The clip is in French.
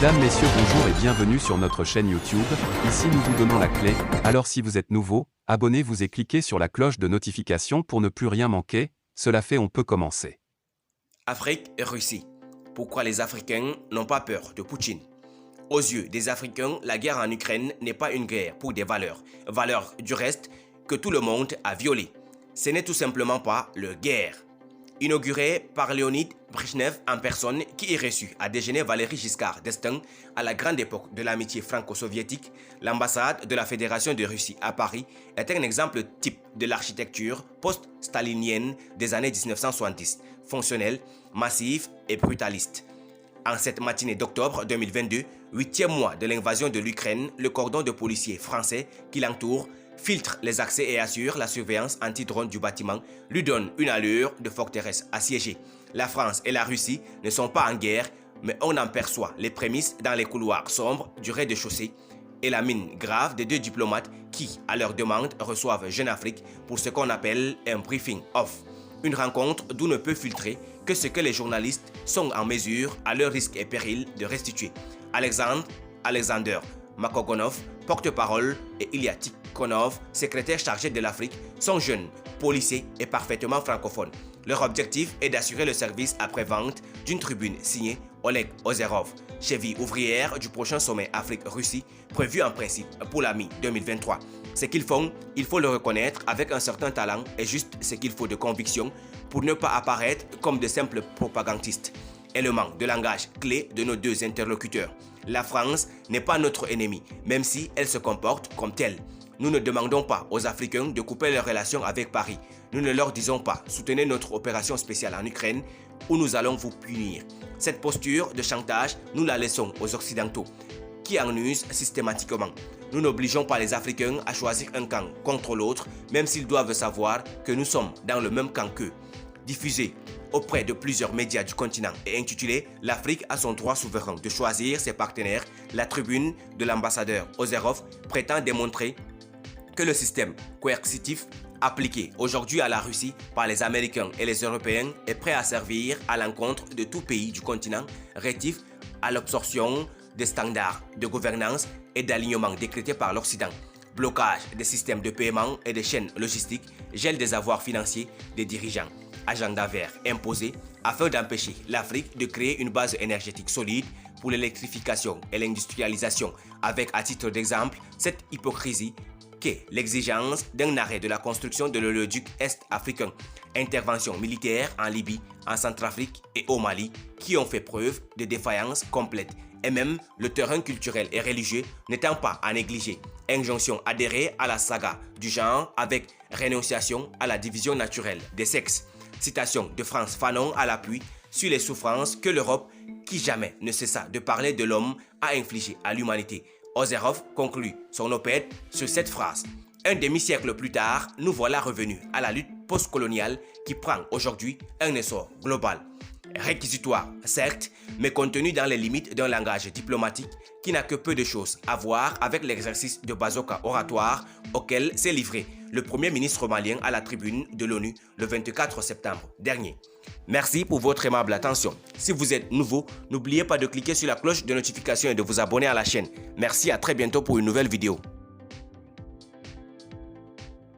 Mesdames, Messieurs, bonjour et bienvenue sur notre chaîne YouTube. Ici nous vous donnons la clé, alors si vous êtes nouveau, abonnez-vous et cliquez sur la cloche de notification pour ne plus rien manquer. Cela fait, on peut commencer. Afrique et Russie. Pourquoi les Africains n'ont pas peur de Poutine? Aux yeux des Africains, la guerre en Ukraine n'est pas une guerre pour des valeurs. Valeurs du reste que tout le monde a violées. Ce n'est tout simplement pas leur guerre. Inauguré par Léonid Brejnev en personne qui est reçu à déjeuner Valéry Giscard d'Estaing à la grande époque de l'amitié franco-soviétique, l'ambassade de la Fédération de Russie à Paris est un exemple type de l'architecture post-stalinienne des années 1970, fonctionnelle, massive et brutaliste. En cette matinée d'octobre 2022, 8e mois de l'invasion de l'Ukraine, le cordon de policiers français qui l'entoure filtre les accès et assure la surveillance anti-drone du bâtiment, lui donne une allure de forteresse assiégée. La France et la Russie ne sont pas en guerre, mais on en perçoit les prémices dans les couloirs sombres du rez-de-chaussée et la mine grave des deux diplomates qui, à leur demande, reçoivent Jeune Afrique pour ce qu'on appelle un briefing off. Une rencontre d'où ne peut filtrer que ce que les journalistes sont en mesure, à leur risque et péril, de restituer. Alexander Makogonov, porte-parole, et Ilya Tikhonov, secrétaire chargé de l'Afrique, sont jeunes, policés et parfaitement francophones. Leur objectif est d'assurer le service après-vente d'une tribune signée Oleg Ozerov, cheville ouvrière du prochain sommet Afrique-Russie, prévu en principe pour la mi-2023. Ce qu'ils font, il faut le reconnaître, avec un certain talent et juste ce qu'il faut de conviction pour ne pas apparaître comme de simples propagandistes. Élément de langage clé de nos deux interlocuteurs. La France n'est pas notre ennemi, même si elle se comporte comme telle. Nous ne demandons pas aux Africains de couper leurs relations avec Paris. Nous ne leur disons pas « soutenez notre opération spéciale en Ukraine ou nous allons vous punir ». Cette posture de chantage, nous la laissons aux Occidentaux, qui en usent systématiquement. Nous n'obligeons pas les Africains à choisir un camp contre l'autre, même s'ils doivent savoir que nous sommes dans le même camp qu'eux. Diffusé auprès de plusieurs médias du continent et intitulé « L'Afrique a son droit souverain de choisir ses partenaires », la tribune de l'ambassadeur Ozerov prétend démontrer que le système coercitif appliqué aujourd'hui à la Russie par les Américains et les Européens est prêt à servir à l'encontre de tout pays du continent rétif à l'absorption des standards de gouvernance et d'alignement décrétés par l'Occident. Blocage des systèmes de paiement et des chaînes logistiques, gel des avoirs financiers des dirigeants. Agenda vert imposé afin d'empêcher l'Afrique de créer une base énergétique solide pour l'électrification et l'industrialisation, avec à titre d'exemple cette hypocrisie qu'est l'exigence d'un arrêt de la construction de l'oléoduc est-africain, intervention militaire en Libye, en Centrafrique et au Mali qui ont fait preuve de défaillance complète, et même le terrain culturel et religieux n'étant pas à négliger. Injonction adhérée à la saga du genre avec rénonciation à la division naturelle des sexes. Citation de Frantz Fanon à l'appui sur les souffrances que l'Europe, qui jamais ne cessa de parler de l'homme, a infligées à l'humanité. Ozerov conclut son op-ed sur cette phrase. Un demi-siècle plus tard, nous voilà revenus à la lutte postcoloniale qui prend aujourd'hui un essor global. Réquisitoire, certes, mais contenu dans les limites d'un langage diplomatique qui n'a que peu de choses à voir avec l'exercice de bazooka oratoire auquel s'est livré le Premier ministre malien à la tribune de l'ONU le 24 septembre dernier. Merci pour votre aimable attention. Si vous êtes nouveau, n'oubliez pas de cliquer sur la cloche de notification et de vous abonner à la chaîne. Merci, à très bientôt pour une nouvelle vidéo.